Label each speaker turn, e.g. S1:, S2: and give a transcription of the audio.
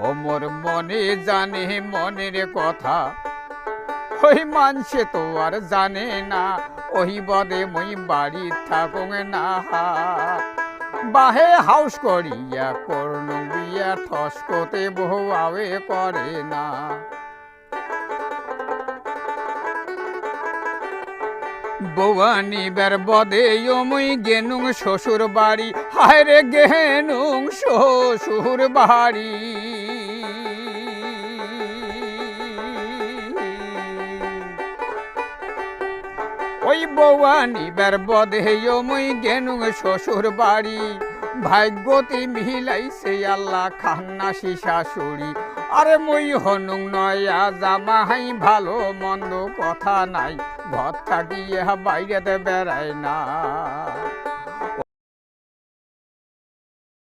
S1: ও মোর মনে জানে মনের কথা, ওই মানছে তো আর জানে না, ওই বদে মই বাড়ি থাকুং না। বাহে হাউস করিয়া করনু বিয়া, ঠসকতে বহু আওয়ে করে না। বৌয়ানিবার বদে মই গেনুং শ্বশুর বাড়ি, হায় রে গেনুং শ্বশুর বাড়ি। ওই বৌয়ানিবার বদে মই গেনুং শ্বশুর বাড়ি, ভাগ্যতি মিলাইছে আল্লাহ খান্নাসি শাশুড়ি। আরে মই হনুং নয়া জামাই, ভালো মন্দ কথা নাই, ঘর থাকিয়া বাইরেতে বেড়ায় না।